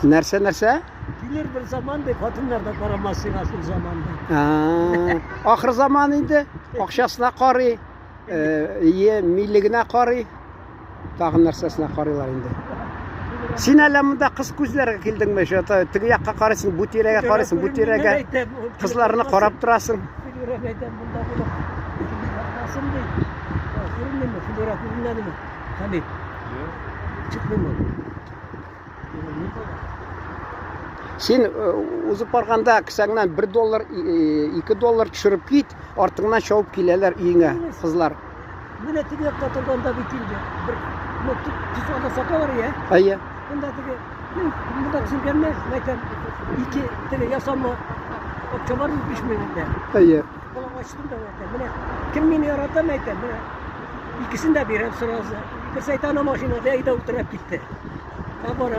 Nerse? Bilir bir zamandı, kadınlarda karamazsın asıl zamanda. Ahir zaman indi. Akşasına qarı, milligine qarı. Tağın narsasına qarılar indi. Sen alamında kız gözlerine kildin mi? Tigi yakka qarısın, bu tirege qarısın, bu tirege kızlarını qarap durasın. Floremeyden bunda bunu. Nasıl değil? Görünmüyor mu? Flora görünmedi mi? Tabii. Çıkmıyor mu? Sen uzun barganda kısangdan $1, $2 düşürüp git, artığından şovup kileler uyuna kızlar. Buna tigi katılganda bitildi. Bu tuzada sata var ya. Ayya. Bunda kızım gelmez. Zaten iki tane yasanma çabar pişmeyinde. Ayya. Falan açtım da zaten. Buna kim beni yarattı zaten. İkisini de bir sırası. Bir şeytana maşinede de oturup gitti. Ya bana